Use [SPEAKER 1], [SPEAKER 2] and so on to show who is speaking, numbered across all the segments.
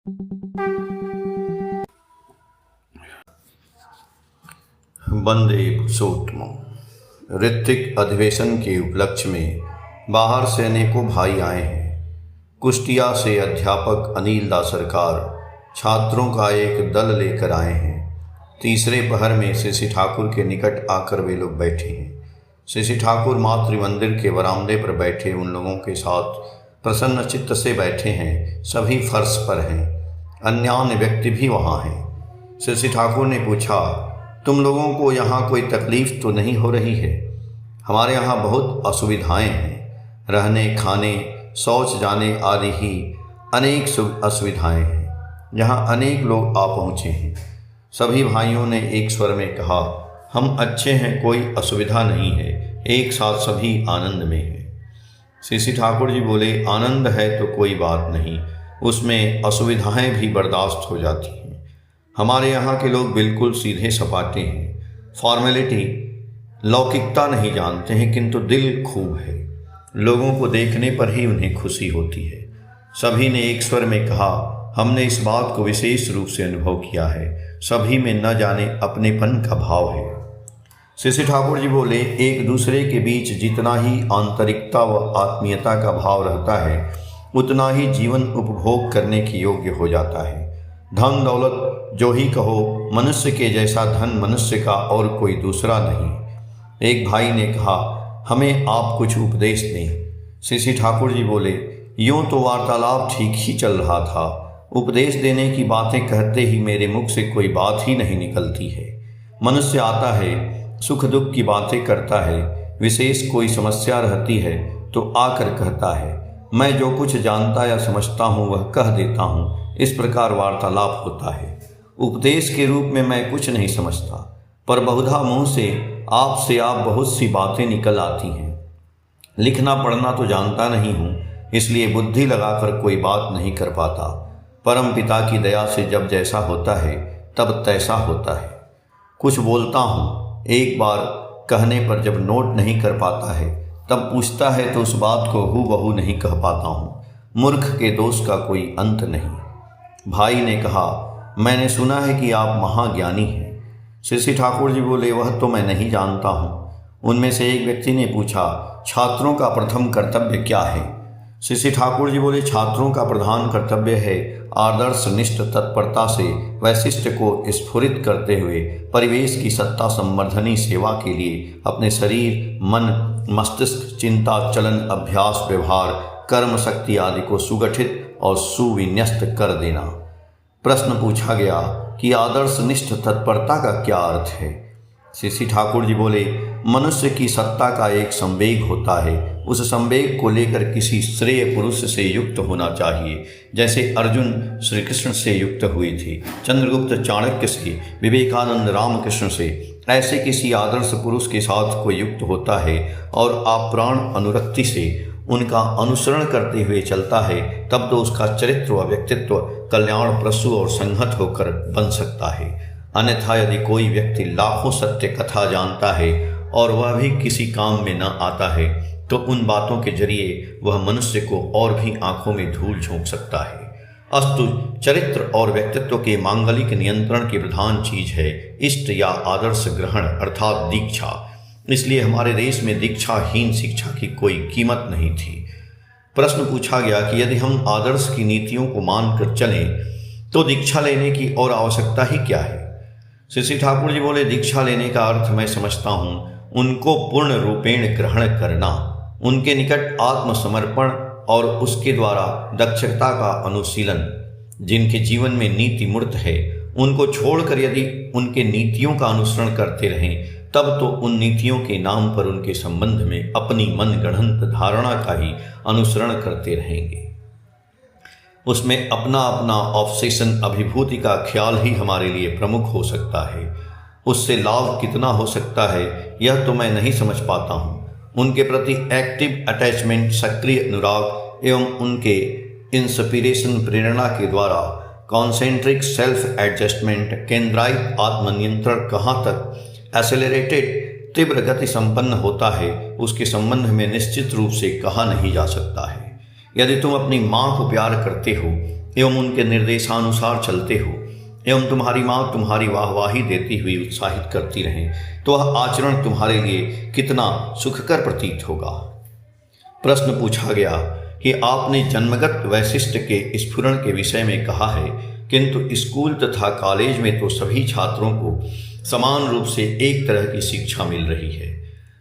[SPEAKER 1] वंदे पुरुषोत्तम। ऋत्विक अधिवेशन के उपलक्ष्य में बाहर से अनेकों भाई आए हैं। कुष्टिया से अध्यापक अनिल दास सरकार छात्रों का एक दल लेकर आए हैं। तीसरे पहर में श्री ठाकुर के निकट आकर वे लोग बैठे हैं। श्री ठाकुर मातृ मंदिर के बरामदे पर बैठे उन लोगों के साथ प्रसन्न चित्त से बैठे हैं। सभी फर्श पर हैं। अन्य व्यक्ति भी वहाँ हैं। श्री ठाकुर ने पूछा, तुम लोगों को यहाँ कोई तकलीफ तो नहीं हो रही है? हमारे यहाँ बहुत असुविधाएं हैं। रहने, खाने, शौच जाने आदि ही अनेक असुविधाएं हैं। यहाँ अनेक लोग आ पहुँचे हैं। सभी भाइयों ने एक स्वर में कहा, हम अच्छे हैं, कोई असुविधा नहीं है। एक साथ सभी आनंद में हैं। श्री ठाकुर जी बोले, आनंद है तो कोई बात नहीं, उसमें असुविधाएं भी बर्दाश्त हो जाती हैं। हमारे यहाँ के लोग बिल्कुल सीधे सपाटे हैं। फॉर्मेलिटी, लौकिकता नहीं जानते हैं, किंतु दिल खूब है। लोगों को देखने पर ही उन्हें खुशी होती है। सभी ने एक स्वर में कहा, हमने इस बात को विशेष रूप से अनुभव किया है। सभी में न जाने अपनेपन का भाव है। श्री ठाकुर जी बोले, एक दूसरे के बीच जितना ही आंतरिकता व आत्मीयता का भाव रहता है, उतना ही जीवन उपभोग करने की योग्य हो जाता है। धन दौलत जो ही कहो, मनुष्य के जैसा धन मनुष्य का और कोई दूसरा नहीं। एक भाई ने कहा, हमें आप कुछ उपदेश दें। श्री ठाकुर जी बोले, यूँ तो वार्तालाप ठीक ही चल रहा था। उपदेश देने की बातें कहते ही मेरे मुख से कोई बात ही नहीं निकलती है। मनुष्य आता है, सुख दुख की बातें करता है, विशेष कोई समस्या रहती है तो आकर कहता है, मैं जो कुछ जानता या समझता हूँ वह कह देता हूँ। इस प्रकार वार्तालाप होता है। उपदेश के रूप में मैं कुछ नहीं समझता, पर बहुधा मुँह से आप बहुत सी बातें निकल आती हैं। लिखना पढ़ना तो जानता नहीं हूँ, इसलिए बुद्धि लगाकर कोई बात नहीं कर पाता। परम पिता की दया से जब जैसा होता है तब तैसा होता है। कुछ बोलता हूँ, एक बार कहने पर जब नोट नहीं कर पाता है तब पूछता है तो उस बात को हूबहू नहीं कह पाता हूँ। मूर्ख के दोष का कोई अंत नहीं। भाई ने कहा, मैंने सुना है कि आप महाज्ञानी हैं। श्री ठाकुर जी बोले, वह तो मैं नहीं जानता हूँ। उनमें से एक व्यक्ति ने पूछा, छात्रों का प्रथम कर्तव्य क्या है? श्री ठाकुर जी बोले, छात्रों का प्रधान कर्तव्य है आदर्श निष्ठ तत्परता से वैशिष्ट को स्फुरित करते हुए परिवेश की सत्ता संवर्धनी सेवा के लिए अपने शरीर, मन, मस्तिष्क, चिंता, चलन, अभ्यास, व्यवहार, कर्म शक्ति आदि को सुगठित और सुविन्यस्त कर देना। प्रश्न पूछा गया कि आदर्श निष्ठ तत्परता का क्या अर्थ है? श्री ठाकुर जी बोले, मनुष्य की सत्ता का एक संवेग होता है। उस संवेग को लेकर किसी श्रेय पुरुष से युक्त होना चाहिए। जैसे अर्जुन श्री कृष्ण से युक्त हुए थे, चंद्रगुप्त चाणक्य से, विवेकानंद रामकृष्ण से, ऐसे किसी आदर्श पुरुष के साथ कोई युक्त होता है और आप्राण अनुरक्ति से उनका अनुसरण करते हुए चलता है, तब तो उसका चरित्र व व्यक्तित्व कल्याणप्रसू और संहत होकर बन सकता है। अन्यथा यदि कोई व्यक्ति लाखों सत्य कथा जानता है और वह भी किसी काम में न आता है, तो उन बातों के जरिए वह मनुष्य को और भी आंखों में धूल झोंक सकता है। अस्तु, चरित्र और व्यक्तित्व के मांगलिक नियंत्रण की प्रधान चीज है इष्ट या आदर्श ग्रहण अर्थात दीक्षा। इसलिए हमारे देश में दीक्षाहीन शिक्षा की कोई कीमत नहीं थी। प्रश्न पूछा गया कि यदि हम आदर्श की नीतियों को मानकर चलें तो दीक्षा लेने की और आवश्यकता ही क्या है? श्री ठाकुर जी बोले, दीक्षा लेने का अर्थ मैं समझता हूँ उनको पूर्ण रूपेण ग्रहण करना, उनके निकट आत्मसमर्पण और उसके द्वारा दक्षता का अनुशीलन। जिनके जीवन में नीति मूर्त है, उनको छोड़कर यदि उनके नीतियों का अनुसरण करते रहें, तब तो उन नीतियों के नाम पर उनके संबंध में अपनी मनगढ़ंत धारणा का ही अनुसरण करते रहेंगे। उसमें अपना अपना ऑब्सेशन, अभिभूति का ख्याल ही हमारे लिए प्रमुख हो सकता है। उससे लाभ कितना हो सकता है यह तो मैं नहीं समझ पाता हूँ। उनके प्रति एक्टिव अटैचमेंट, सक्रिय अनुराग एवं उनके इंस्पिरेशन, प्रेरणा के द्वारा कॉन्सेंट्रिक सेल्फ एडजस्टमेंट, केंद्रायित आत्मनियंत्रण कहाँ तक एक्सेलरेटेड तीव्र गति संपन्न होता है, उसके संबंध में निश्चित रूप से कहा नहीं जा सकता है। यदि तुम अपनी माँ को प्यार करते हो एवं उनके निर्देशानुसार चलते हो एवं तुम्हारी माँ तुम्हारी वाहवाही देती हुई उत्साहित करती रहे तो वह आचरण तुम्हारे लिए कितना सुखकर प्रतीत होगा। प्रश्न पूछा गया कि आपने जन्मगत वैशिष्ट्य के स्फुरण के विषय में कहा है, किंतु स्कूल तथा कॉलेज में तो सभी छात्रों को समान रूप से एक तरह की शिक्षा मिल रही है।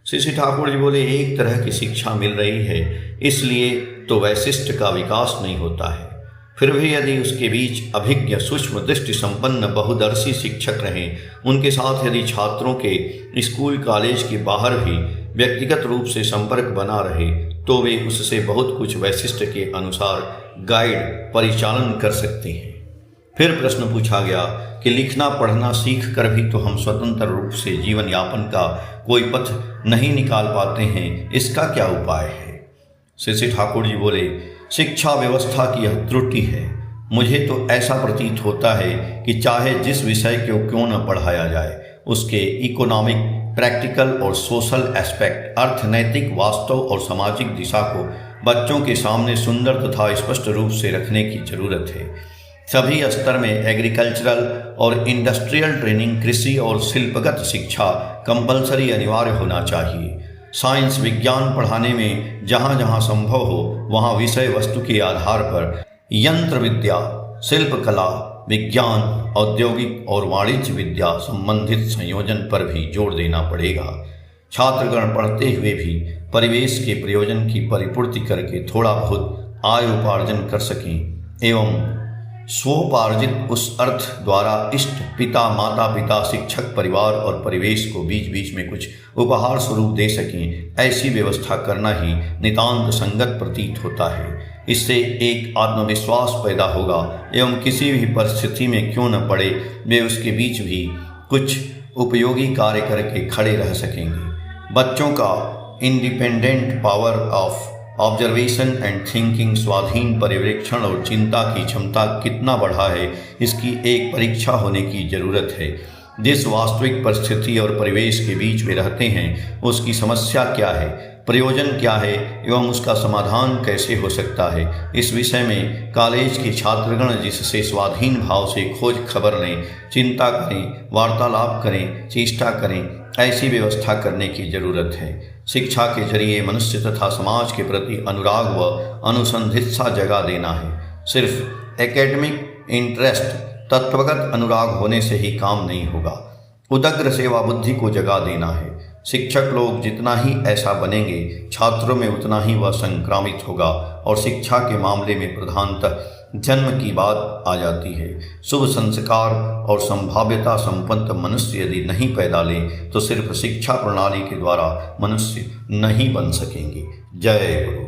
[SPEAKER 1] श्री ठाकुर जी बोले, एक तरह की शिक्षा मिल रही है, इसलिए तो वैशिष्ट्य का विकास नहीं होता है। फिर भी यदि उसके बीच अभिज्ञ सूक्ष्म दृष्टि संपन्न बहुदर्शी शिक्षक रहें, उनके साथ यदि छात्रों के स्कूल कॉलेज के बाहर भी व्यक्तिगत रूप से संपर्क बना रहे, तो वे उससे बहुत कुछ वैशिष्ट्य के अनुसार गाइड परिचालन कर सकते हैं। फिर प्रश्न पूछा गया कि लिखना पढ़ना सीख कर भी तो हम स्वतंत्र रूप से जीवन यापन का कोई पथ नहीं निकाल पाते हैं, इसका क्या उपाय है। श्री ठाकुर जी बोले, शिक्षा व्यवस्था की यह त्रुटि है। मुझे तो ऐसा प्रतीत होता है कि चाहे जिस विषय को क्यों न पढ़ाया जाए, उसके इकोनॉमिक, प्रैक्टिकल और सोशल एस्पेक्ट, अर्थनैतिक, वास्तव और सामाजिक दिशा को बच्चों के सामने सुंदर तथा स्पष्ट रूप से रखने की जरूरत है। सभी स्तर में एग्रीकल्चरल और इंडस्ट्रियल ट्रेनिंग, कृषि और शिल्पगत शिक्षा कंपलसरी अनिवार्य होना चाहिए। साइंस विज्ञान पढ़ाने में जहाँ जहाँ संभव हो वहाँ विषय वस्तु के आधार पर यंत्र विद्या, शिल्प कला, विज्ञान, औद्योगिक और वाणिज्य विद्या संबंधित संयोजन पर भी जोर देना पड़ेगा। छात्रगण पढ़ते हुए भी परिवेश के प्रयोजन की परिपूर्ति करके थोड़ा बहुत आय उपार्जन कर सकें एवं स्वोपार्जित उस अर्थ द्वारा इष्ट, पिता, माता पिता, शिक्षक, परिवार और परिवेश को बीच बीच में कुछ उपहार स्वरूप दे सकें, ऐसी व्यवस्था करना ही नितांत संगत प्रतीत होता है। इससे एक आत्मविश्वास पैदा होगा एवं किसी भी परिस्थिति में क्यों न पड़े, वे उसके बीच भी कुछ उपयोगी कार्य करके खड़े रह सकेंगे। बच्चों का independent power of observation and thinking, स्वाधीन पर्यवेक्षण और चिंता की क्षमता कितना बढ़ा है, इसकी एक परीक्षा होने की जरूरत है। जिस वास्तविक परिस्थिति और परिवेश के बीच में रहते हैं, उसकी समस्या क्या है, प्रयोजन क्या है एवं उसका समाधान कैसे हो सकता है, इस विषय में कॉलेज के छात्रगण जिससे स्वाधीन भाव से खोज खबर लें, चिंता करें, वार्तालाप करें, चेष्टा करें, ऐसी व्यवस्था करने की जरूरत है। शिक्षा के जरिए मनुष्य तथा समाज के प्रति अनुराग व अनुसंधित्सा जगा देना है। सिर्फ एकेडमिक इंटरेस्ट, तत्वगत अनुराग होने से ही काम नहीं होगा, उदग्र सेवा बुद्धि को जगा देना है। शिक्षक लोग जितना ही ऐसा बनेंगे, छात्रों में उतना ही वह संक्रामित होगा और शिक्षा के मामले में प्रधानतः जन्म की बात आ जाती है। शुभ संस्कार और संभाव्यता संपन्न मनुष्य यदि नहीं पैदा ले तो सिर्फ शिक्षा प्रणाली के द्वारा मनुष्य नहीं बन सकेंगे। जय गुरु।